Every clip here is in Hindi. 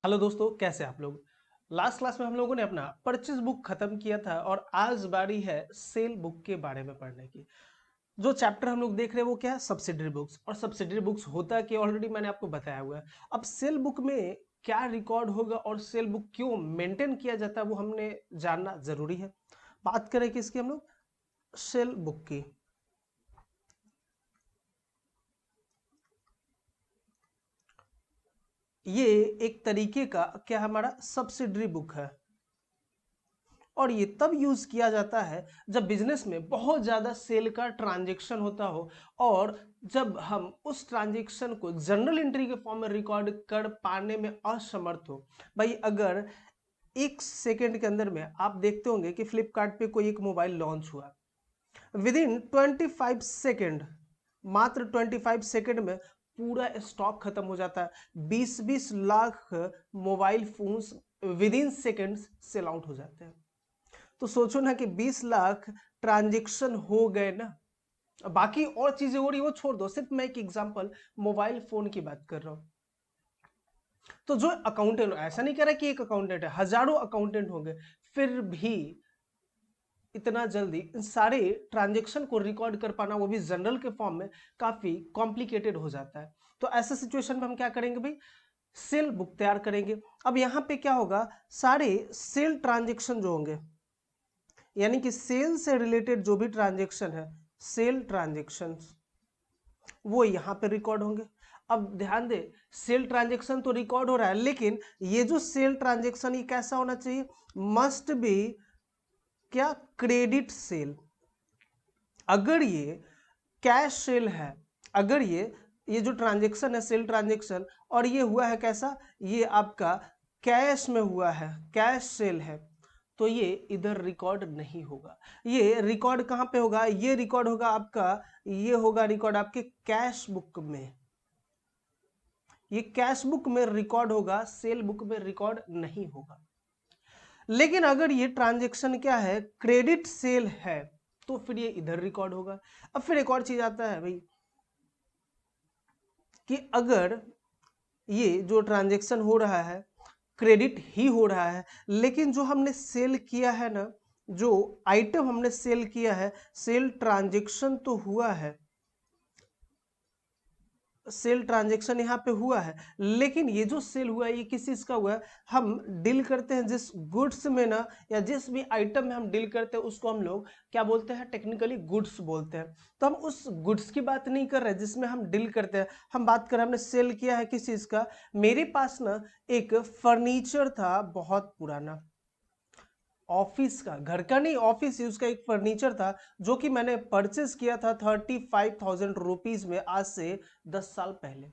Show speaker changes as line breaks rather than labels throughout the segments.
हेलो दोस्तों, कैसे आप लोग। लास्ट क्लास में हम लोगों ने अपना परचेज बुक खत्म किया था और आज बारी है सेल बुक के बारे में पढ़ने की। जो चैप्टर हम लोग देख रहे हैं वो क्या है, सब्सिडरी बुक्स। और सब्सिडरी बुक्स होता है कि ऑलरेडी मैंने आपको बताया हुआ है। अब सेल बुक में क्या रिकॉर्ड होगा और सेल बुक क्यों मेंटेन किया जाता है वो हमने जानना जरूरी है। बात करें कि इसकी हम लोग सेल बुक की। ये एक तरीके का क्या हमारा सब्सिडरी बुक है और ये तब यूज किया जाता है जब बिजनेस में बहुत ज्यादा सेल का ट्रांजैक्शन होता हो और जब हम उस ट्रांजैक्शन को जर्नल एंट्री के फॉर्म में रिकॉर्ड कर पाने में असमर्थ हो। भाई अगर एक सेकेंड के अंदर में आप देखते होंगे कि फ्लिपकार्ट पे कोई एक मोबाइल लॉन्च हुआ, विद इन 25 सेकेंड, मात्र 25 सेकेंड में पूरा स्टॉक खत्म हो जाता है। 20-20 lakh mobile phones with in second sell out हो जाते हैं। तो सोचो ना कि 20 लाख ट्रांजेक्शन हो गए ना। बाकी और चीजें हो रही वो छोड़ दो, सिर्फ मैं एक एग्जांपल मोबाइल फोन की बात कर रहा हूं। तो जो अकाउंटेंट, ऐसा नहीं कह रहा कि एक अकाउंटेंट है, हजारों अकाउंटेंट होंगे, फिर भी इतना जल्दी इन सारे ट्रांजेक्शन को रिकॉर्ड कर पाना, वो भी जनरल के फॉर्म में, काफी कॉम्प्लिकेटेड हो जाता है। तो ऐसे सिचुएशन में हम क्या करेंगे भाई, सेल बुक तैयार करेंगे। अब यहां पे क्या होगा, सारे सेल ट्रांजेक्शन जो होंगे, यानी कि सेल से रिलेटेड जो भी ट्रांजेक्शन है, सेल ट्रांजेक्शंस, वो यहां पे रिकॉर्ड होंगे। अब ध्यान दे, सेल ट्रांजेक्शन तो रिकॉर्ड हो रहा है, लेकिन ये जो सेल ट्रांजेक्शन ये कैसा होना चाहिए, मस्ट बी क्या, क्रेडिट सेल। अगर ये कैश सेल है, अगर ये जो ट्रांजेक्शन है सेल ट्रांजेक्शन, और ये हुआ है कैसा, ये आपका कैश में हुआ है, कैश सेल है, तो ये इधर रिकॉर्ड नहीं होगा। ये रिकॉर्ड कहां पे होगा, ये रिकॉर्ड होगा आपका, ये होगा रिकॉर्ड आपके कैश बुक में। ये कैश बुक में रिकॉर्ड होगा, सेल बुक में रिकॉर्ड नहीं होगा। लेकिन अगर ये ट्रांजेक्शन क्या है, क्रेडिट सेल है, तो फिर ये इधर रिकॉर्ड होगा। अब फिर एक और चीज आता है भाई, कि अगर ये जो ट्रांजेक्शन हो रहा है क्रेडिट ही हो रहा है, लेकिन जो हमने सेल किया है ना, जो आइटम हमने सेल किया है, सेल ट्रांजेक्शन तो हुआ है, सेल ट्रांजेक्शन यहाँ पे हुआ है, लेकिन ये जो सेल हुआ है ये किस चीज का हुआ है, हम डील करते हैं जिस गुड्स में ना, या जिस भी आइटम में हम डील करते हैं उसको हम लोग क्या बोलते हैं, टेक्निकली गुड्स बोलते हैं। तो हम उस गुड्स की बात नहीं कर रहे जिसमें हम डील करते हैं, हम बात कर रहे हैं हमने सेल किया है किस चीज का। मेरे पास ना एक फर्नीचर था बहुत पुराना, ऑफिस का, घर का नहीं, ऑफिस यूज का एक फर्नीचर था, जो कि मैंने परचेस किया था 35,000 रुपीज में, आज से 10 साल पहले।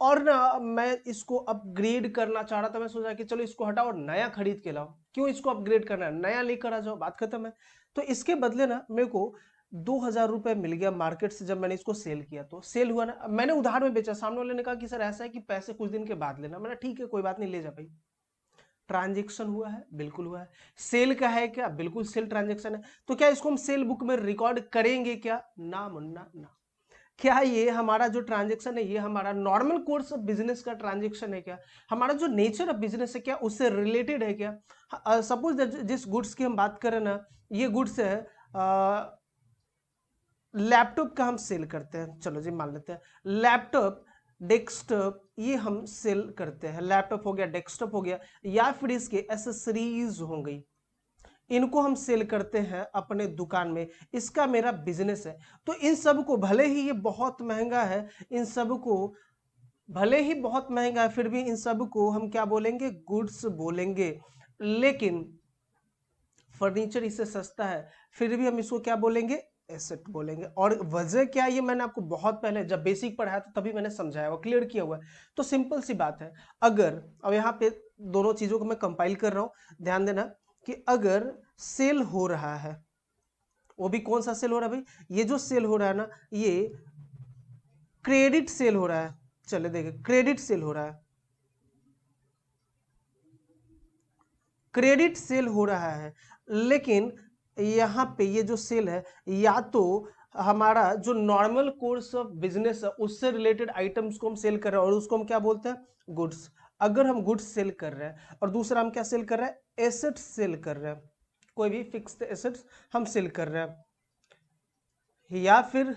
और ना मैं इसको अपग्रेड करना चाह रहा था, मैं सोचा कि चलो इसको हटाओ और नया खरीद के लाओ, क्यों इसको अपग्रेड करना है, नया लेकर आ जाओ, बात खत्म है। तो इसके बदले ना मेरे को 2,000 रुपये मिल गया मार्केट से, जब मैंने इसको सेल किया। तो सेल हुआ ना, मैंने उधार में बेचा, सामने वाले ने कहा कि सर ऐसा है कि पैसे कुछ दिन के बाद लेना, मैंने ठीक है कोई बात नहीं, ले जा भाई। ट्रांजेक्शन हुआ है, बिल्कुल हुआ है। सेल का है क्या, बिल्कुल सेल ट्रांजेक्शन है। तो क्या इसको हम सेल बुक में रिकॉर्ड करेंगे क्या, ना मुन्ना ना। क्या ये हमारा जो ट्रांजेक्शन है ये हमारा नॉर्मल कोर्स ऑफ बिजनेस का ट्रांजेक्शन है क्या, हमारा जो नेचर ऑफ बिजनेस है क्या उससे रिलेटेड है क्या। सपोज जिस गुड्स की हम बात करें ना, ये गुड्स है लैपटॉप का हम सेल करते हैं, चलो जी मान लेते हैं लैपटॉप, डेस्कटॉप, ये हम सेल करते हैं, लैपटॉप हो गया, डेस्कटॉप हो गया, या फिर इसके एसेसरीज हो गई, इनको हम सेल करते हैं अपने दुकान में, इसका मेरा बिजनेस है। तो इन सब को भले ही ये बहुत महंगा है, इन सब को भले ही बहुत महंगा है, फिर भी इन सब को हम क्या बोलेंगे, गुड्स बोलेंगे। लेकिन फर्नीचर इससे सस्ता है, फिर भी हम इसको क्या बोलेंगे, एसेट बोलेंगे। और वजह क्या है, ये मैंने आपको बहुत पहले जब बेसिक पढ़ाया था तभी मैंने समझाया हुआ, क्लियर किया हुआ है। तो सिंपल सी बात है, अगर अब यहाँ पे दोनों चीजों को मैं कंपाइल कर रहा हूं, ध्यान देना कि अगर सेल हो रहा है, वो भी कौन सा सेल हो रहा है भाई, ये जो सेल हो रहा है ना, ये क्रेडिट सेल हो रहा है। चले देखे, क्रेडिट सेल हो रहा है, क्रेडिट सेल हो रहा है, लेकिन यहाँ पे ये जो सेल है, या तो हमारा जो नॉर्मल कोर्स ऑफ बिजनेस है उससे रिलेटेड आइटम्स को हम सेल कर रहे हैं और उसको हम क्या बोलते हैं, गुड्स। अगर हम गुड्स सेल कर रहे हैं और दूसरा हम क्या सेल कर रहे हैं, एसेट्स सेल कर रहे हैं, कोई भी फिक्स्ड एसेट्स हम सेल कर रहे हैं, या फिर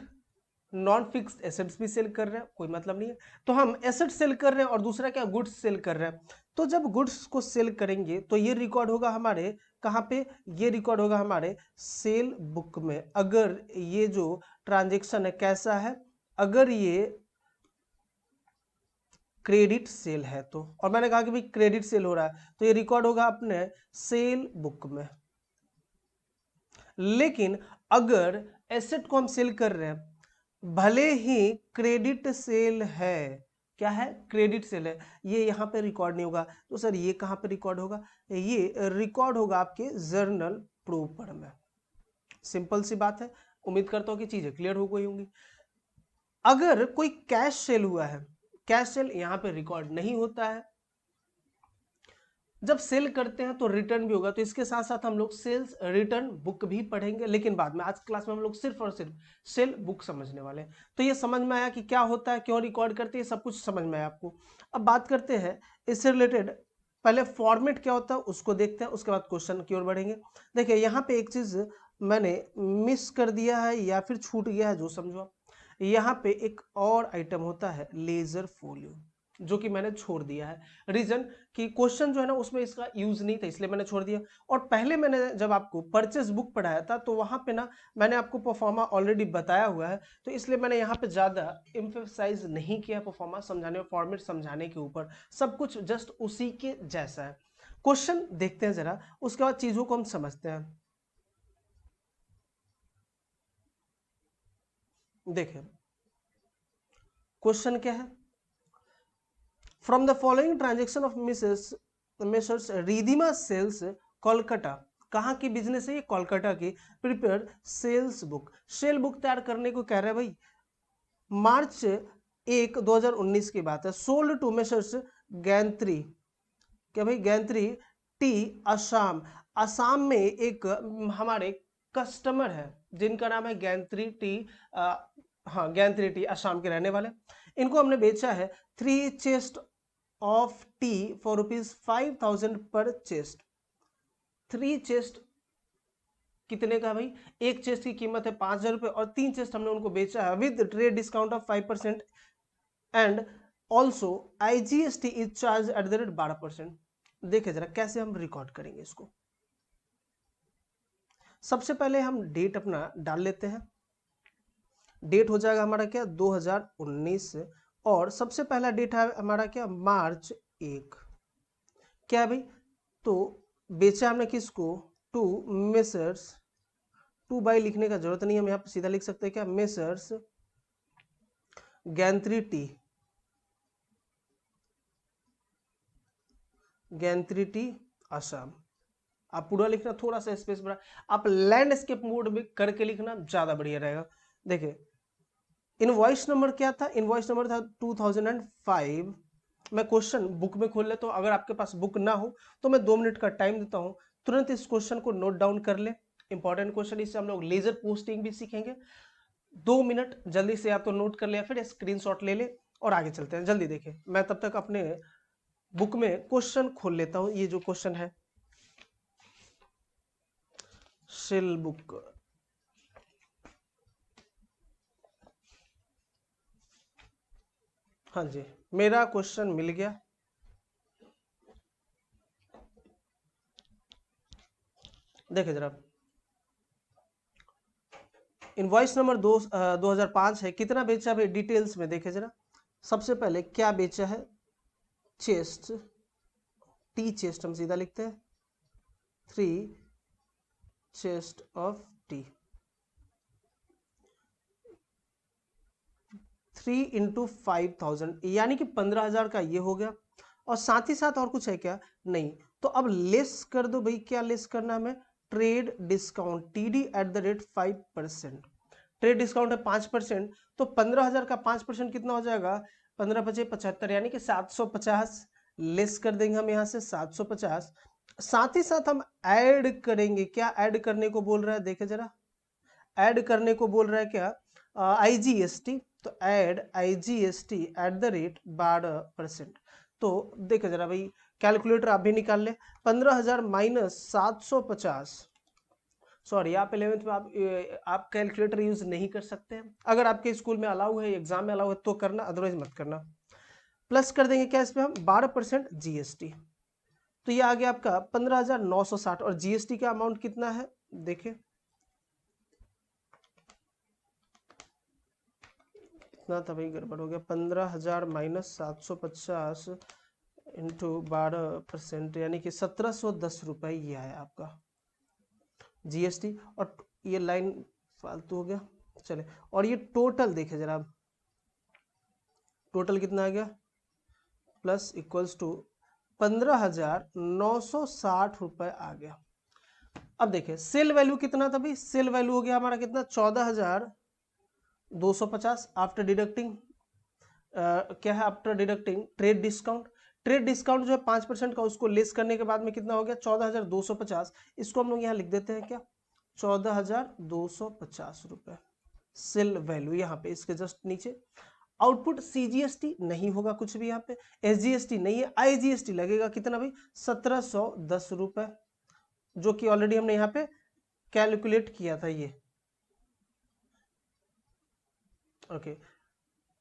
नॉन फिक्स्ड एसेट्स भी सेल कर रहे हैं, कोई मतलब नहीं है, तो हम एसेट सेल कर रहे हैं और दूसरा क्या, गुड्स सेल कर रहे हैं। तो जब गुड्स को सेल करेंगे तो ये रिकॉर्ड होगा हमारे कहाँ पे, ये रिकॉर्ड होगा हमारे सेल बुक में। अगर ये जो ट्रांजेक्शन है कैसा है, अगर ये क्रेडिट सेल है तो, और मैंने कहा कि भाई क्रेडिट सेल हो रहा है तो ये रिकॉर्ड होगा अपने सेल बुक में। लेकिन अगर एसेट को हम सेल कर रहे हैं, भले ही क्रेडिट सेल है, क्या है, क्रेडिट सेल है, ये यहाँ पे रिकॉर्ड नहीं होगा, तो सर ये कहाँ पे रिकॉर्ड होगा, ये रिकॉर्ड होगा आपके जर्नल प्रॉपर में। सिंपल सी बात है, उम्मीद करता हूँ कि चीजें क्लियर हो गई होंगी। अगर कोई कैश सेल हुआ है, कैश सेल यहाँ पे रिकॉर्ड नहीं होता है, जब सेल करते हैं तो रिटर्न भी होगा, तो इसके साथ साथ हम लोग सेल्स रिटर्न बुक भी पढ़ेंगे, लेकिन बाद में। आज क्लास में हम लोग सिर्फ और सिर्फ सेल बुक समझने वाले हैं। तो ये समझ में आया कि क्या होता है, क्यों रिकॉर्ड करते हैं, सब कुछ समझ में आया आपको। अब बात करते हैं इससे रिलेटेड, पहले फॉर्मेट क्या होता है उसको देखते हैं, उसके बाद क्वेश्चन की ओर बढ़ेंगे। देखिए यहाँ पे एक चीज मैंने मिस कर दिया है या फिर छूट गया है, जो समझो आप। यहाँ पे एक और आइटम होता है लेजर फोलियो, जो कि मैंने छोड़ दिया है। रीजन कि क्वेश्चन जो है ना उसमें इसका यूज नहीं था, इसलिए मैंने छोड़ दिया। और पहले मैंने जब आपको परचेस बुक पढ़ाया था तो वहां पे ना मैंने आपको परफॉर्मा ऑलरेडी बताया हुआ है, तो इसलिए मैंने यहाँ पे ज्यादा एम्फेसाइज नहीं किया परफॉर्मा समझाने और फॉर्मेट समझाने के ऊपर। सब कुछ जस्ट उसी के जैसा है। क्वेश्चन देखते हैं जरा, उसके बाद चीजों को हम समझते हैं। देखिए क्वेश्चन क्या है, from the following transaction of Mrs Ridhima sales Kolkata, कहाँ की बिजनेस है ये, कोलकाता की, prepare sales book, sale book तैयार करने को कह रहे हैं भाई। मार्च 1 2019 की बात है। सोल्ड टू मेसर्स गैंत्री, क्या भाई, गैंत्री टी असम, असम में एक हमारे कस्टमर है जिनका नाम है गैंत्री टी, हाँ गैंत्री टी, असम के रहने वाले। इनको हमने बेचा है 3 चेस्ट ऑफ टी फॉर ₹5,000 पर चेस्ट। 3 चेस्ट कितने का भाई, एक चेस्ट की कीमत है ₹5,000 और 3 चेस्ट हमने उनको बेचा है with trade discount of 5% and also IGST is charge at the rate 12%। देखे जरा कैसे हम रिकॉर्ड करेंगे इसको। सबसे पहले हम डेट अपना डाल लेते हैं। डेट हो जाएगा हमारा क्या, 2019, और सबसे पहला डेट है हमारा क्या, मार्च 1। क्या है भाई, तो बेचा हमने किसको, टू मेसर्स, टू बाई लिखने का जरूरत नहीं, हम यहाँ पे सीधा लिख सकते हैं क्या, मेसर्स गैंत्री टी, गैंत्री टी असम। आप पूरा लिखना, थोड़ा सा स्पेस बड़ा आप लैंडस्केप मोड में करके लिखना ज्यादा बढ़िया रहेगा। देखिए इनवॉइस नंबर क्या था, इनवॉइस नंबर था 2005। मैं क्वेश्चन बुक में खोल लेता हूँ, अगर आपके पास बुक ना हो तो मैं 2 मिनट का टाइम देता हूँ, तुरंत इस क्वेश्चन को नोट डाउन कर ले। इंपॉर्टेंट क्वेश्चन, इससे हम लोग लेजर पोस्टिंग भी सीखेंगे। 2 मिनट जल्दी से आप तो नोट कर ले या फिर स्क्रीनशॉट ले ले, और आगे चलते हैं। जल्दी देखें, मैं तब तक अपने बुक में क्वेश्चन खोल लेता हूँ। ये जो क्वेश्चन है सेल बुक, हाँ जी मेरा क्वेश्चन मिल गया। देखे जरा, इनवॉइस नंबर 2005 है, कितना बेचा भाई, डिटेल्स में देखे जरा। सबसे पहले क्या बेचा है, चेस्ट, टी चेस्ट हम सीधा लिखते हैं, 3 चेस्ट ऑफ टी, 3 इंटू 5,000 यानी कि 15,000 का ये हो गया। और साथ ही साथ और कुछ है क्या, नहीं। तो अब लेस कर दो भाई, क्या लेस करना हमें, trade discount, TD at the rate 5%। Trade discount है 5%, तो 15,000 का 5% कितना हो जाएगा, 15 पचे 75, यानी कि 750। लेस कर देंगे हम यहाँ से 750। साथ ही साथ हम ऐड करेंगे, क्या ऐड करने को बोल रहा है, देखे जरा, ऐड करने को बोल रहा है क्या, IGST। तो add IGST at the rate 12%। तो देखो जरा भाई, कैलकुलेटर आप भी निकाल ले। 15,000 माइनस 750, सॉरी आप 11th में आप कैलकुलेटर यूज नहीं कर सकते हैं। अगर आपके स्कूल में अलाउ है, एग्जाम में अलाउ है तो करना, अदरवाइज मत करना। प्लस कर देंगे क्या इस पे हम, 12% जीएसटी। तो ये आ गया आपका 15,960। और जीएसटी का अमाउंट कितना है देखिए, कितना था भाई, गड़बड़ हो गया। 15,000 माइनस 750 इंटू 12%, यानी कि 1710 रुपए ये आया आपका जीएसटी। और ये लाइन फालतू हो गया, चले। और ये टोटल देखे जरा, टोटल कितना आ गया, प्लस इक्वल्स टू 15,960 रुपए आ गया। अब देखिए सेल वैल्यू कितना था भाई, सेल वैल्यू हो गया हमारा कितना, 14,250 आफ्टर डिडक्टिंग क्या है, after deducting trade discount. Trade discount जो है 5% का, उसको लेस करने के बाद में कितना हो गया, 14,250। इसको हम लोग यहाँ लिख देते हैं क्या, 14,250 रुपए सेल वैल्यू यहाँ पे, इसके जस्ट नीचे। आउटपुट सीजीएसटी नहीं होगा कुछ भी यहाँ पे, एसजीएसटी नहीं है, आईजीएसटी लगेगा कितना भाई, 1710 रुपए, जो कि ऑलरेडी हमने यहाँ पे कैलकुलेट किया था ये। ओके,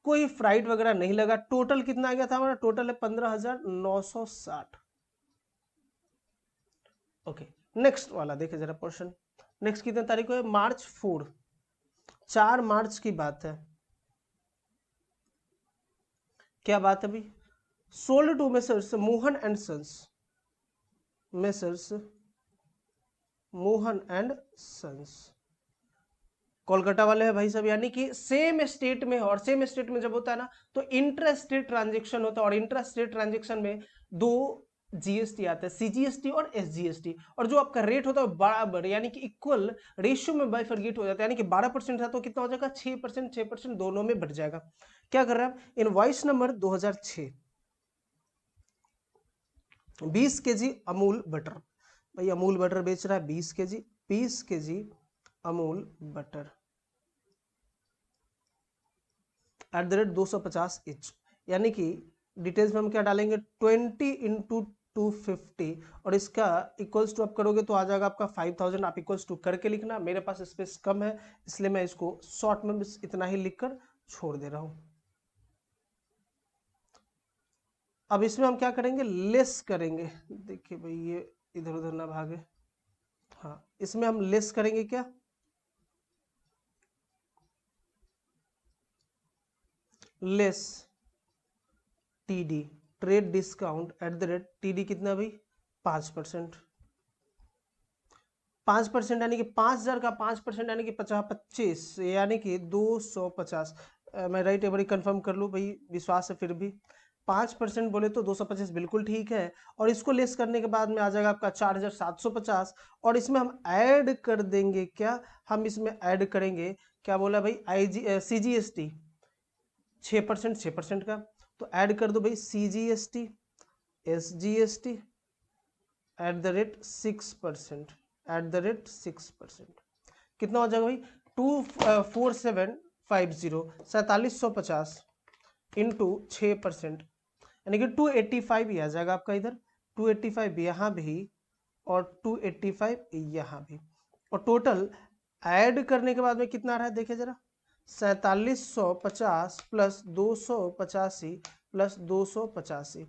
कोई फ्राइट वगैरह नहीं लगा। टोटल कितना आ गया था हमारा, टोटल है 15,960। ओके, नेक्स्ट वाला देखे जरा क्वेश्चन। नेक्स्ट कितने तारीख को है, मार्च 4, 4 मार्च की बात है। क्या बात है भाई, sold to messrs Mohan and sons, messrs Mohan and sons, Kolkata वाले हैं भाई साहब, यानी कि सेम स्टेट में है। और सेम स्टेट में जब होता है ना तो इंट्रा स्टेट ट्रांजेक्शन होता है, और इंट्रा स्टेट ट्रांजेक्शन में दो जीएसटी आता है, सीजीएसटी और एसजीएसटी। और जो आपका रेट होता है बराबर, यानी कि इक्वल रेशियो में बाइफरगेट हो जाता है, यानी कि 12% था तो कितना हो जाएगा, 6%, 6% दोनों में बढ़ जाएगा। क्या कर रहे हैं आप, invoice number 2006, 20 KG Amul butter, भाई अमूल बटर बेच रहा है 20 KG, 20 KG Amul butter at the rate 250 inch, यानी कि डिटेल्स में हम क्या डालेंगे, 20 इंटू 250, और इसका इक्वल्स टू आप करोगे तो आ जाएगा आपका 5,000। आप इक्वल्स टू करके लिखना, मेरे पास स्पेस कम है इसलिए मैं इसको शॉर्ट में बस इतना ही लिखकर छोड़ दे रहा हूं। अब इसमें हम क्या करेंगे, लेस करेंगे। देखिए भाई ये इधर उधर ना भागे, हाँ इसमें हम लेस करेंगे क्या, less TD, trade discount at the rate TD कितना भाई, 5%। 5% यानी कि 5,000 का 5% यानी कि 25, यानी कि 250। मैं राइट एक बार कंफर्म कर लूँ भाई, विश्वास है फिर भी। 5% बोले तो 225 बिल्कुल ठीक है। और इसको लेस करने के बाद में आ जाएगा आपका 4,750। और इसमें हम ऐड कर देंगे क्या, हम इसमें ऐड करेंगे क्या बोला भाई, सीजीएसटी 6%, 6% का। तो ऐड कर दो भाई CGST, SGST at the rate 6%, at the rate 6%। कितना हो जाएगा भाई, 24750, 4750 इंटू 6%, यानी कि 285 ही आ जाएगा आपका इधर, 285 यहाँ भी और 285 यहाँ भी। और टोटल ऐड करने के बाद में कितना आ रहा है देखिए जरा, 4750 प्लस 285 प्लस 285,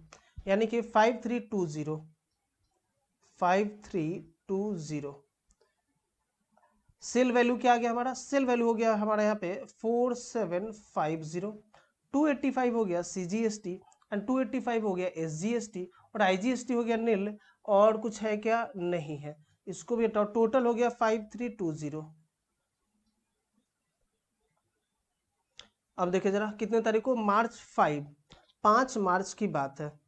यानी कि 5320, 5320। सेल वैल्यू क्या आ गया हमारा, सेल वैल्यू हो गया हमारा यहाँ पे 4750, 285 हो गया सीजीएसटी एंड 285 हो गया एसजीएसटी, और आईजीएसटी हो गया नील, और कुछ है क्या, नहीं है। इसको भी हटाओ, टोटल हो गया 5320। अब देखिए जरा कितने तारीख को, मार्च 5, 5 मार्च की बात है।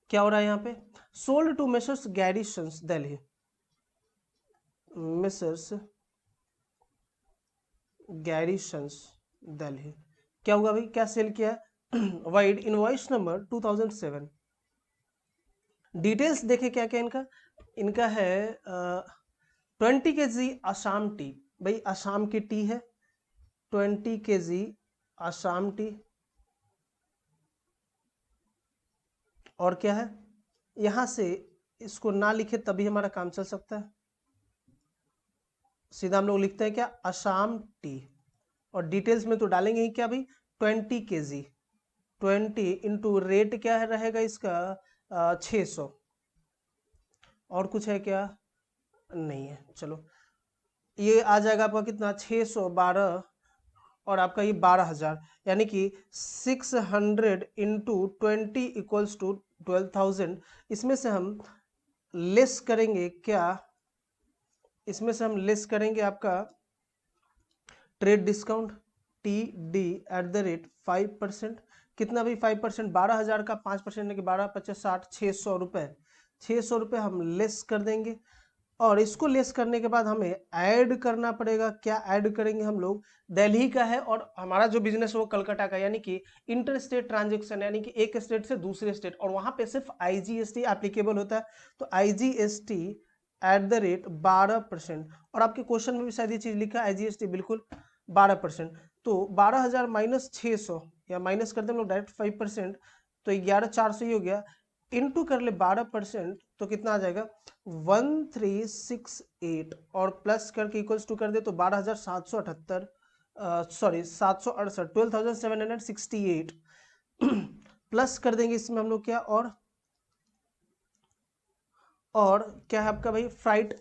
क्या हो रहा है यहाँ पे, sold to Messrs Garrisons Delhi, Mrs Garrisons Delhi. क्या होगा भाई, क्या सेल किया है, वाइड इनवॉइस नंबर 2007। डिटेल्स देखे क्या क्या इनका, इनका है 20 kg आसाम टी, भाई आसाम की टी है, 20 kg आसाम टी और क्या है, यहां से इसको ना लिखे तभी हमारा काम चल सकता है। सीधा हम लोग लिखते हैं क्या, असम टी, और डिटेल्स में तो डालेंगे ही क्या भाई, 20 kg, 20 × रेट क्या है रहेगा इसका 600। और कुछ है क्या, नहीं है। चलो ये आ जाएगा आपका कितना, 612, और आपका ये 12,000, यानी कि 600 × 20 = 12,000। इसमें से हम लेस करेंगे क्या, इसमें से हम लेस करेंगे आपका ट्रेड डिस्काउंट TD@5%। कितना भी 5%, 12,000 का 5% कि 12 50 60 600 रुपये, 600 रुपये हम लेस कर देंगे। और इसको लेस करने के बाद हमें ऐड करना पड़ेगा, क्या ऐड करेंगे हम लोग, दिल्ली का है और हमारा जो बिजनेस है वो कलकत्ता का, यानी कि इंटर स्टेट ट्रांजेक्शन, यानी कि एक स्टेट से दूसरे स्टेट, और वहां पे सिर्फ IGST एप्लीकेबल होता है। तो IGST @12%, और आपके क्वेश्चन में भी शायद ये चीज लिखा है IGST बिल्कुल 12%। तो 12,000 - 600, या माइनस करते हम लोग डायरेक्ट 5%, तो 11,400 ही हो गया, इनटू कर ले 12%, तो कितना आ जाएगा 1368, और प्लस करके इक्वल्स टू कर दे तो 12,778, सॉरी 768, 12,768 प्लस कर देंगे इसमें हम लोग क्या, और क्या है आपका भाई फ्राइट,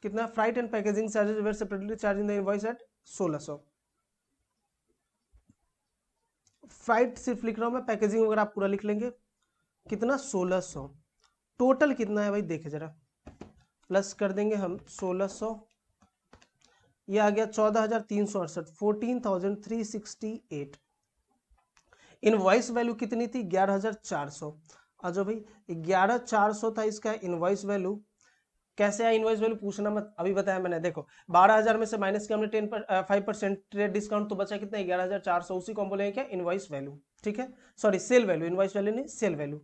कितना, freight and packaging charges were separately charging the invoice at 1600। Freight सिर्फ लिख रहा हूं मैं, पैकेजिंग वगैरह आप पूरा लिख लेंगे, कितना 1600। टोटल कितना है भाई देखे जरा, प्लस कर देंगे हम 1600, ये आ गया 14,368, 14,368। इनवॉइस वैल्यू कितनी थी, 11,400। अच्छा भाई 11,400 था इसका इनवॉइस वैल्यू। कैसे आया इनवॉइस वैल्यू, पूछना मत, अभी बताया मैंने। देखो 12,000 में से माइनस किया हमने 5% ट्रेड डिस्काउंट, तो बचा कितना 11,400, उसी को हम बोलेंगे क्या, इनवॉइस वैल्यू। ठीक है, sorry sale value, invoice value नहीं, सेल वैल्यू।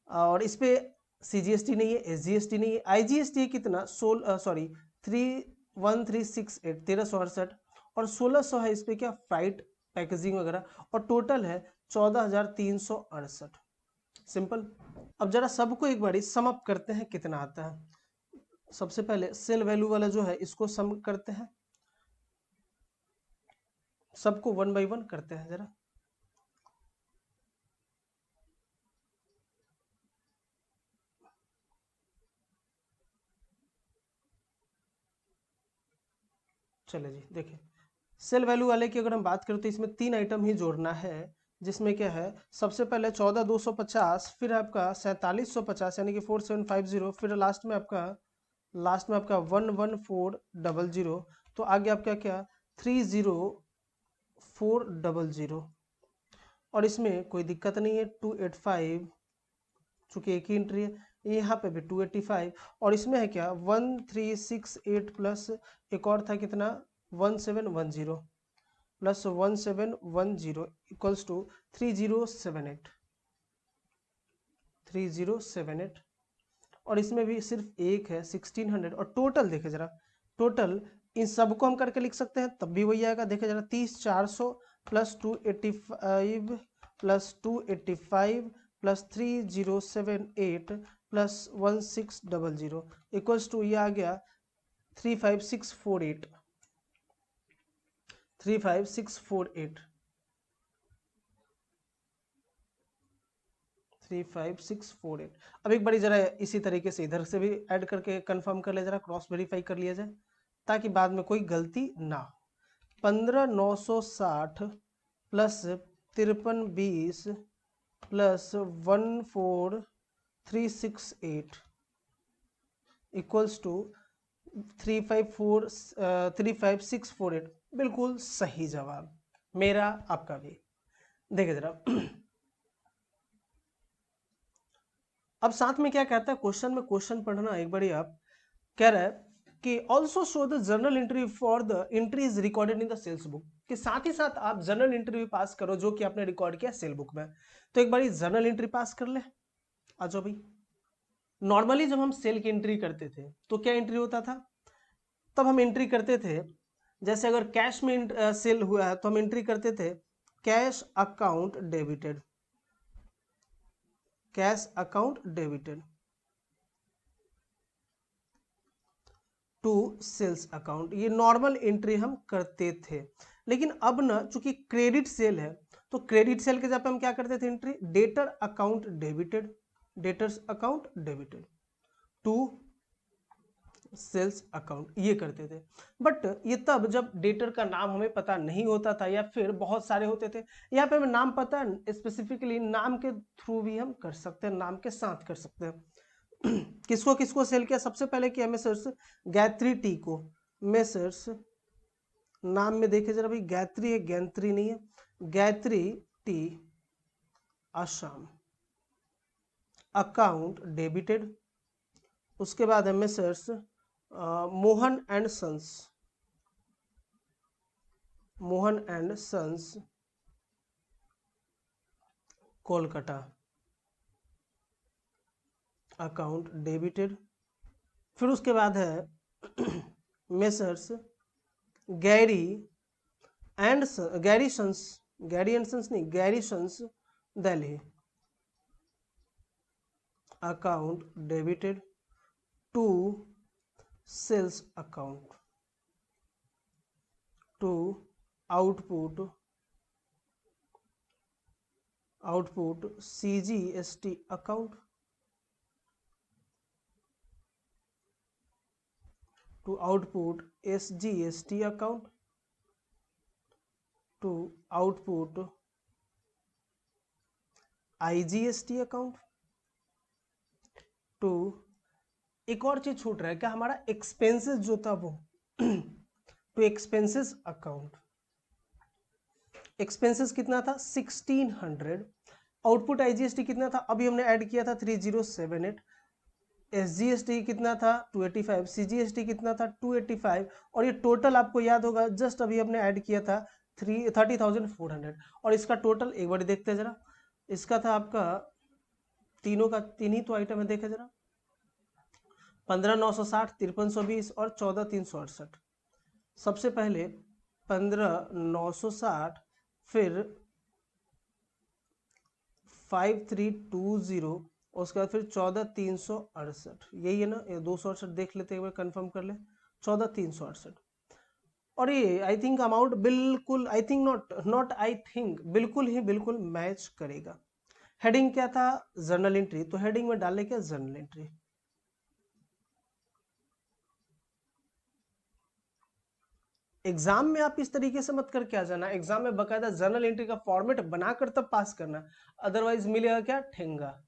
और इस पे CGST नहीं है, SGST नहीं है, IGST कितना, 13,138, 1368, और 1600 है इस पे क्या, फ्राइट पैकेजिंग वगैरह, और टोटल है 14,368। सिंपल। अब जरा सबको एक बार सम अप करते हैं कितना आता है। सबसे पहले सेल वैल्यू वाला जो है इसको सम करते हैं, सबको 1 बाई 1 करते हैं जरा। चले जी देखिए, सेल वैल्यू वाले की अगर हम बात करें तो इसमें 3 आइटम ही जोड़ना है, जिसमें क्या है, सबसे पहले 14,250, फिर आपका 4750 यानी कि 4750, फिर लास्ट में आपका 11400, तो आगे आपका क्या 30400। और इसमें कोई दिक्कत नहीं है, 285, चूंकि एक ही एंट्री है, यहाँ पे भी 285, और इसमें है क्या 1368 प्लस एक और था कितना 1710, प्लस 1710 इक्वल्स टू 3078, 3078। और इसमें भी सिर्फ एक है 1600, और टोटल देखे जरा, टोटल इन सबको हम करके लिख सकते हैं तब भी वही आएगा। देखे जरा 30,400 plus 285 plus 285 plus 3078 plus 1600 equals to ये आ गया 35648, 35648, 35648। अब एक बारी जरा इसी तरीके से इधर से भी ऐड करके कंफर्म कर ले, जरा क्रॉस वेरीफाई कर लिया जाए ताकि बाद में कोई गलती ना हो। 15,960 प्लस 5320 प्लस 14368 इक्वल्स टू 35648, बिल्कुल सही जवाब मेरा, आपका भी। देखिए जरा अब साथ में क्या कहता है क्वेश्चन में, क्वेश्चन पढ़ना एक बारी आप, कह रहा है कि also show the journal entry for the entries recorded in the sales book, कि साथ ही साथ आप जर्नल एंट्री भी पास करो जो कि आपने रिकॉर्ड किया सेल बुक में। तो एक बार जर्नल एंट्री पास कर ले, आ जाओ भाई। नॉर्मली जब हम सेल की एंट्री करते थे तो क्या एंट्री होता था, तब हम एंट्री करते थे, जैसे अगर कैश में सेल हुआ है तो हम एंट्री करते थे cash account debited, cash account debited to sales account. ये नॉर्मल एंट्री हम करते थे, लेकिन अब ना चूंकि क्रेडिट सेल है तो क्रेडिट सेल के जगह पे हम क्या करते थे entry, debtor account debited, debtors account debited to sales account, ये करते थे। बट ये तब जब डेटर का नाम हमें पता नहीं होता था या फिर बहुत सारे होते थे। यहाँ पे हमें नाम पता है, स्पेसिफिकली नाम के थ्रू भी हम कर सकते हैं, नाम के साथ कर सकते हैं। किसको किसको सेल किया, सबसे पहले किया मेसर्स गायत्री टी को। मेसर्स नाम में देखे जरा भाई, गायत्री है, गैंत्री नहीं है, Gayatri tea Assam account debited. उसके बाद है Messrs Mohan and sons, Mohan and sons Kolkata account debited. फिर उसके बाद है Messrs Gary and Gary sons, Gary and sons नहीं, Gary sons Delhi account debited to sales account to output CGST account to output SGST account to output IGST account to, एक और चीज छूट रहा है क्या, हमारा एक्सपेंसेस जो था वो टू एक्सपेंसेस अकाउंट। एक्सपेंसेस कितना था 1600, आउटपुट IGST कितना था, अभी हमने ऐड किया था 3078, SGST कितना था 285, CGST कितना था 285, और ये टोटल आपको याद होगा जस्ट अभी हमने ऐड किया था 30,400। और इसका टोटल एक बार देखते हैं जरा, इसका था आपका तीनों का, तीन ही तो आइटम है, देखे जरा 15,960, 5320 और 14,368। सबसे पहले 15,960, फिर 5320, उसके बाद फिर 14,368, यही है ना, ये 268 देख लेते हैं एक बार, कंफर्म कर ले, 14,368। और ये आई थिंक अमाउंट बिल्कुल, I think not I think, बिल्कुल ही बिल्कुल मैच करेगा। हेडिंग क्या था, जर्नल एंट्री, तो हेडिंग में डाले क्या, जर्नल एंट्री। एग्जाम में आप इस तरीके से मत करके आ जाना, एग्जाम में बकायदा जर्नल एंट्री का फॉर्मेट बनाकर तब पास करना, अदरवाइज मिलेगा क्या, ठेंगा,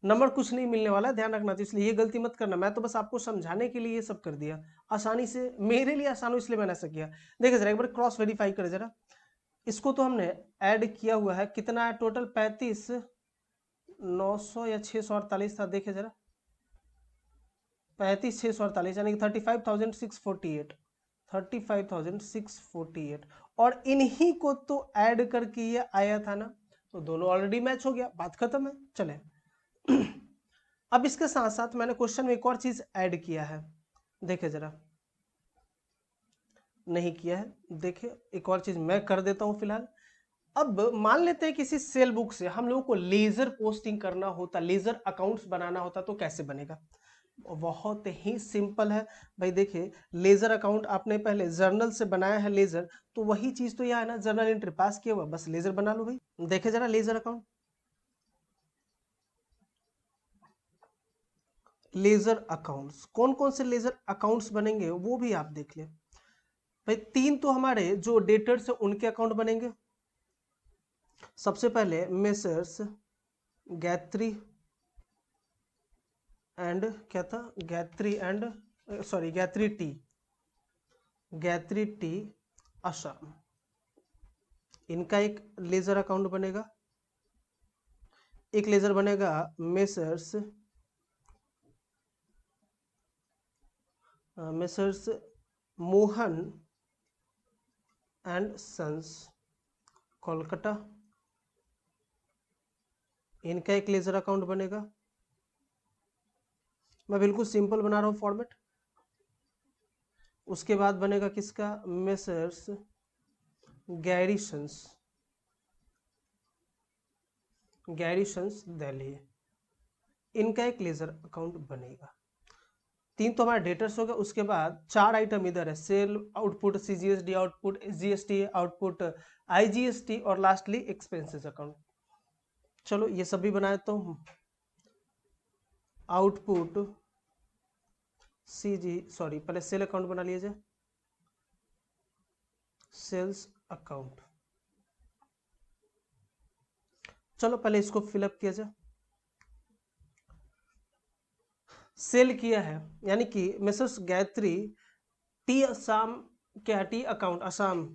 नंबर कुछ नहीं मिलने वाला, ध्यान रखना। तो इसलिए ये गलती मत करना, मैं तो बस आपको समझाने के लिए ये सब कर दिया आसानी से, मेरे लिए आसान हो इसलिए मैंने ऐसा किया। देखिए जरा एक बार क्रॉस वेरीफाई कर जरा, इसको तो हमने ऐड किया हुआ है, कितना है टोटल, 35,900 या 648 था, देखे जरा 35,648, यानी कि 35,648, 35,648, और इन्हीं को तो ऐड करके ये आया था ना, तो दोनों ऑलरेडी मैच हो गया, बात खत्म है। चले अब इसके साथ साथ मैंने क्वेश्चन में एक और चीज ऐड किया है, देखे जरा, नहीं किया है, देखे एक और चीज मैं कर देता हूं फिलहाल। अब मान लेते हैं किसी सेल बुक से हम लोगों को लेजर पोस्टिंग करना होता, लेजर अकाउंट्स बनाना होता, तो कैसे बनेगा, बहुत ही सिंपल है भाई। देखिए लेजर अकाउंट आपने पहले जर्नल से बनाया है लेजर, तो वही चीज तो यहाँ है ना, जर्नल एंट्री पास किया हुआ, बस लेजर बना लो भाई। देखे जरा लेजर अकाउंट, लेजर अकाउंट्स कौन कौन से लेजर अकाउंट्स बनेंगे वो भी आप देख ले भाई। तीन तो हमारे जो डेटर्स है उनके अकाउंट बनेंगे। सबसे पहले मेसर्स गायत्री एंड, क्या था, Gayatri and, sorry Gayatri tea Assam, इनका एक लेजर अकाउंट बनेगा। एक लेजर बनेगा messrs Mohan and sons Kolkata, इनका एक लेजर अकाउंट बनेगा। मैं बिल्कुल सिंपल बना रहा हूं फॉर्मेट। उसके बाद बनेगा किसका, मेसर्स गैरीसन्स, गैरीसंस दिल्ली, इनका एक लेजर अकाउंट बनेगा। 3 तो हमारे डेटर्स हो गए। उसके बाद 4 आइटम इधर है, sale output, CGST output, GST output, IGST और लास्टली एक्सपेंसेस अकाउंट। चलो ये सब भी बनाए तो आउटपुट पहले सेल अकाउंट बना लीजिए, सेल्स अकाउंट। चलो पहले इसको फिलअप किया जाए। सेल किया है, यानी कि मिसेस गायत्री टी असम, क्या T account Assam,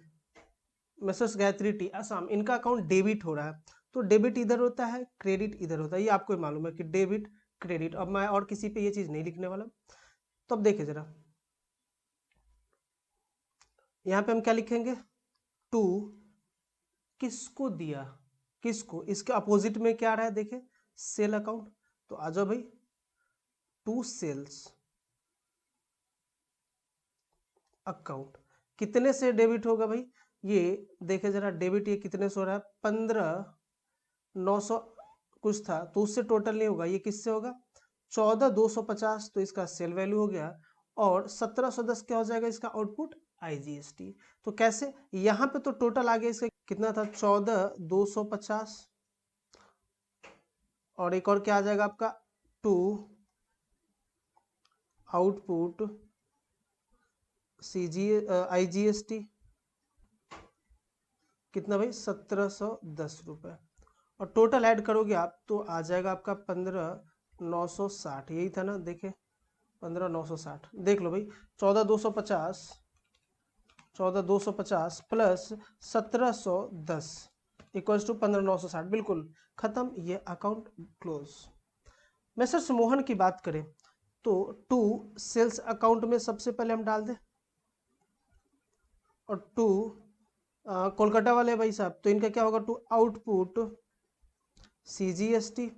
Mrs Gayatri tea Assam, इनका अकाउंट डेबिट हो रहा है। तो डेबिट इधर होता है, क्रेडिट इधर होता है, ये आपको मालूम है कि डेबिट क्रेडिट। अब मैं और किसी पे ये चीज नहीं लिखने वाला। तो अब देखिए जरा, यहाँ पे हम क्या लिखेंगे, टू किसको दिया, किसको, इसके अपोजिट में क्या आ रहा है देखिए, सेल अकाउंट। तो आ जाओ भाई, टू सेल्स अकाउंट कितने से डेबिट होगा भाई, ये देखे जरा, डेबिट ये कितने से हो रहा है, 15,900 कुछ था, तो उससे टोटल नहीं होगा, ये किससे होगा, 14,250, तो इसका सेल वैल्यू हो गया। और 1710 क्या हो जाएगा इसका आउटपुट, आईजीएसटी। तो कैसे, यहाँ पे तो टोटल आ गया इसका कितना था, 14,250, और एक और क्या आ जाएगा आपका, टू आउटपुट आईजीएसटी कितना भाई, 1710 रुपये, और टोटल ऐड करोगे आप तो आ जाएगा आपका 15,960, यही था ना, देखे 15,960, देख लो भाई, 14,250, 14,250 प्लस 1710 इक्वल्स टू 15,960, बिल्कुल खत्म, ये अकाउंट क्लोज। मैसेज मोहन की बात करें तो टू सेल्स अकाउंट में सबसे पहले हम डाल दें, और टू कोलकाता वाले भाई साहब, तो इनका क्या होगा, टू आउटपुट सीजीएसटी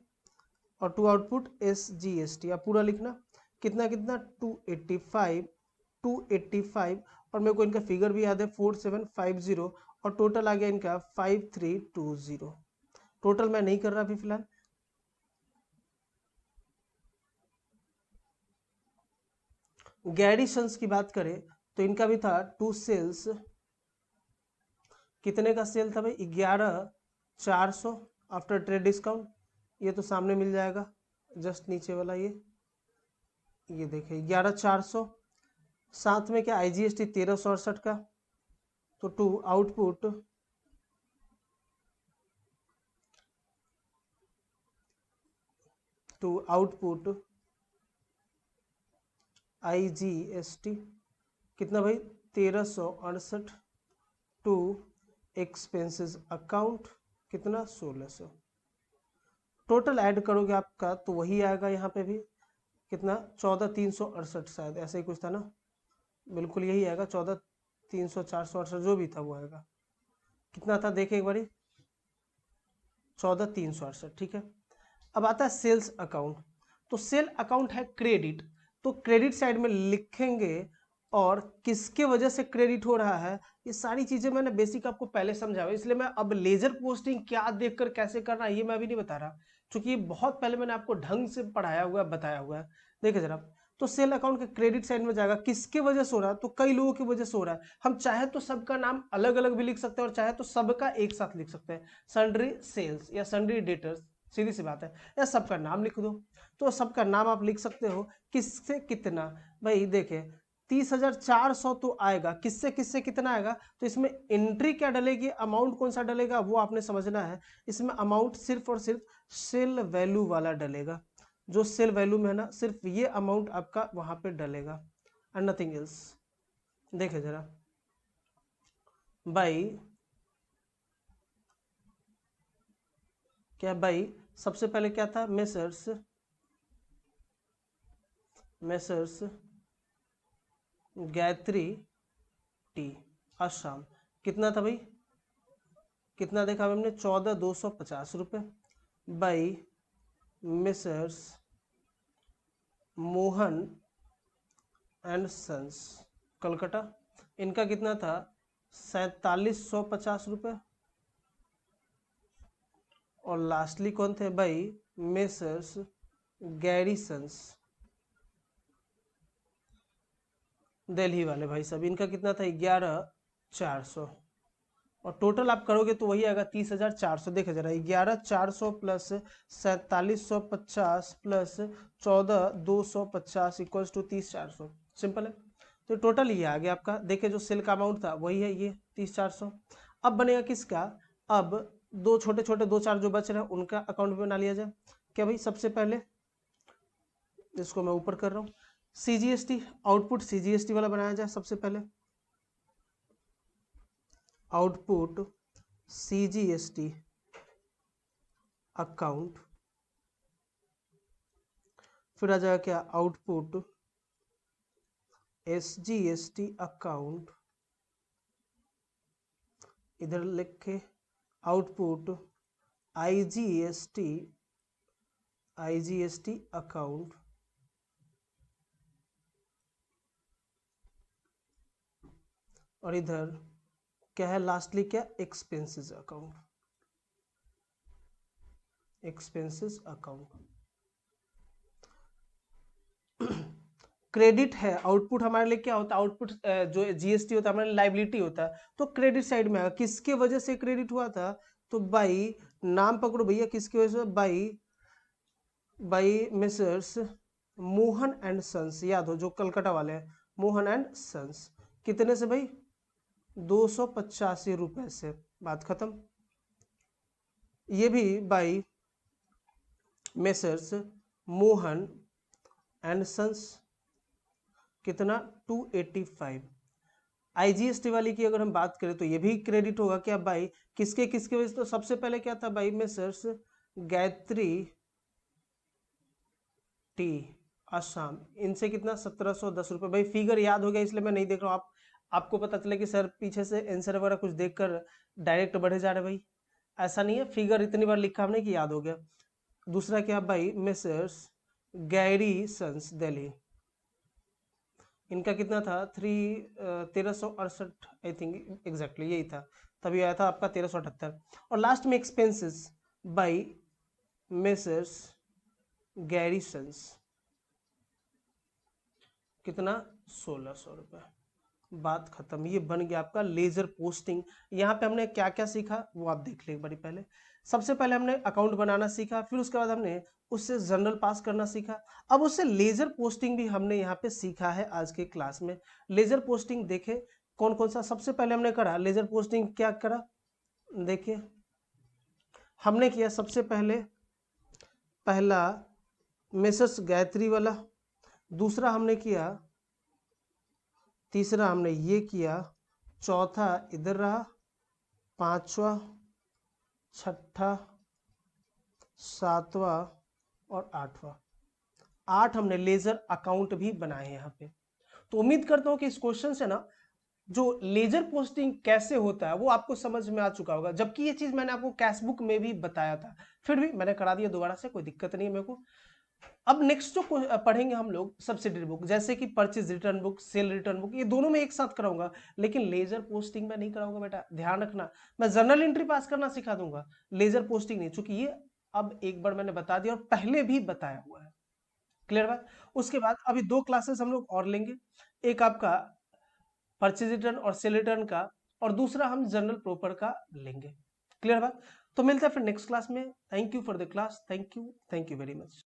और टू आउटपुट एसजीएसटी। अब पूरा लिखना, कितना कितना, 285, 285, और मेरे को इनका फिगर भी याद है 4750, और टोटल आ गया इनका 5320। टोटल मैं नहीं कर रहा अभी फिलहाल। गैरीसंस की बात करें तो इनका भी था टू सेल्स, कितने का सेल था भाई, 11,400 आफ्टर ट्रेड डिस्काउंट, ये तो सामने मिल जाएगा, जस्ट नीचे वाला ये देखिए 11,400, साथ में क्या आईजीएसटी 1368 का, तो टू आउटपुट आईजीएसटी कितना भाई, 1368, टू एक्सपेंसेस अकाउंट कितना, 1600। टोटल ऐड करोगे आपका तो वही आएगा, यहाँ पे भी कितना, 14,368, शायद ऐसा ही कुछ था ना, बिल्कुल यही आएगा, 14,300, 468 जो भी था वो आएगा। कितना था देखे एक बारी, 14,368, ठीक है। अब आता है सेल्स अकाउंट। तो सेल अकाउंट है क्रेडिट, तो क्रेडिट साइड में लिखेंगे, और किसके वजह से क्रेडिट हो रहा है, ये सारी चीजें मैंने बेसिक आपको पहले समझाया, इसलिए मैं अब लेजर पोस्टिंग क्या देखकर कैसे करना है ये मैं अभी नहीं बता रहा, क्योंकि ये बहुत पहले मैंने आपको ढंग से पढ़ाया हुआ है, बताया हुआ है। देखिए जरा, तो सेल अकाउंट के क्रेडिट साइड में जाएगा, किसके वजह से हो रहा है, तो कई लोगों की वजह से हो रहा है। हम चाहे तो सबका नाम अलग अलग भी लिख सकते हैं, और चाहे तो सबका एक साथ लिख सकते हैं, सन्ड्री सेल्स या सन्ड्री डेटर्स, सीधी सी बात है, या सबका नाम लिख दो। तो सबका नाम आप लिख सकते हो, किससे कितना, भाई देखे 30,400 तो आएगा, किससे किससे कितना आएगा, तो इसमें एंट्री क्या डलेगी, अमाउंट कौन सा डलेगा वो आपने समझना है। इसमें अमाउंट सिर्फ और सिर्फ सेल वैल्यू वाला डलेगा, जो सेल वैल्यू में है ना, सिर्फ ये अमाउंट आपका वहां पे डलेगा, एंड नथिंग एल्स। देखे जरा भाई, क्या भाई, सबसे पहले क्या था, मेसर्स गायत्री टी असम, कितना था भाई, कितना देखा हमने, 14,250 by messrs Mohan and sons Calcutta, इनका कितना था, 4750, और लास्टली कौन थे भाई, मेसर्स गैरिसंस दिल्ली वाले भाई साहब। इनका कितना था, 11,400। और टोटल आप करोगे तो वही आएगा 30,400। देखे जरा, 11,400 plus 47,50 plus 14,250 equals to 30,400। Simple है। तो टोटल ये आ गया आपका। देखिए जो सेल का अमाउंट था वही है ये 30,400। अब बनेगा किसका, अब दो छोटे छोटे दो चार जो बच रहे हैं उनका अकाउंट भी बना लिया जाए। क्या भाई, सबसे पहले इसको मैं ऊपर कर रहा हूँ, सीजीएसटी आउटपुट, सीजीएसटी वाला बनाया जाए सबसे पहले। आउटपुट सीजीएसटी अकाउंट, फिर आ जाएगा क्या, आउटपुट एसजीएसटी अकाउंट, इधर लिख के आउटपुट आईजीएसटी अकाउंट, और इधर क्या है लास्टली, क्या, expenses account, expenses account. Credit है, आउटपुट हमारे लिए क्या होता है, आउटपुट जो जीएसटी होता है हमारे लाइबिलिटी होता है, तो क्रेडिट साइड में आएगा। किसके वजह से क्रेडिट हुआ था, तो बाई, नाम पकड़ो भैया, किसकी वजह से, by messrs Mohan and sons, याद हो जो कलकत्ता वाले हैं, मोहन एंड सन्स। कितने से भाई, 285 रुपए से, बात खत्म। ये भी by messrs Mohan and sons, कितना, 285। आईजीएसटी वाली की अगर हम बात करें तो ये भी क्रेडिट होगा क्या भाई, किसके किसके वजह से, तो सबसे पहले क्या था भाई, मेसर्स गायत्री टी असम, इनसे कितना, 1710 रुपए। भाई फिगर याद हो गया इसलिए मैं नहीं देख रहा हूँ, आपको पता चले कि सर पीछे से आंसर वगैरह कुछ देखकर डायरेक्ट बढ़े जा रहे भाई, ऐसा नहीं है, फिगर इतनी बार लिखा हमने कि याद हो गया। दूसरा क्या भाई, मेसर्स गैरी सन्स दिल्ली, इनका कितना था, 1368 आई थिंक, एग्जैक्टली यही था, तभी आया था आपका 1378। और लास्ट में एक्सपेंसेस बाई मेसर्स गैरिसंस, कितना, 1,600 रुपये। बात खत्म। ये बन गया आपका लेजर पोस्टिंग। यहाँ पे हमने क्या क्या सीखा वो आप देख ले एक बारी पहले। सबसे पहले हमने अकाउंट बनाना सीखा, फिर उसके बाद हमने उससे जनरल पास करना सीखा। अब उससे लेजर पोस्टिंग भी हमने यहाँ पे सीखा है आज के क्लास में। लेजर पोस्टिंग देखे कौन कौन सा, सबसे पहले हमने करा लेजर पोस्टिंग, क्या करा देखिए, हमने किया सबसे पहले, पहला मेसर्स गायत्री वाला, दूसरा हमने किया, तीसरा हमने ये किया, चौथा इधर रहा, पांचवा, छठा, सातवां और आठवां। 8 हमने लेजर अकाउंट भी बनाए यहाँ पे। तो उम्मीद करता हूँ कि इस क्वेश्चन से ना जो लेजर पोस्टिंग कैसे होता है वो आपको समझ में आ चुका होगा, जबकि ये चीज मैंने आपको कैशबुक में भी बताया था, फिर भी मैंने करा दिया दोबारा से, कोई दिक्कत नहीं है मेरे को। अब नेक्स्ट जो पढ़ेंगे हम लोग सब्सिडरी बुक, जैसे कि purchase return book, cell return book, ये दोनों में एक साथ कराऊंगा, लेकिन लेजर पोस्टिंग में नहीं कराऊंगा बेटा, ध्यान रखना। मैं जर्नल एंट्री पास करना सिखा दूंगा, लेजर पोस्टिंग नहीं, चूंकि ये अब एक बार मैंने बता दिया और पहले भी बताया हुआ है। क्लियर बात। उसके बाद अभी 2 क्लासेस हम लोग और लेंगे, एक आपका परचेज रिटर्न और सेल रिटर्न का, और दूसरा हम जनरल प्रॉपर का लेंगे। क्लियर बात। तो मिलते हैं फिर नेक्स्ट क्लास में। Thank you for the class, thank you very much.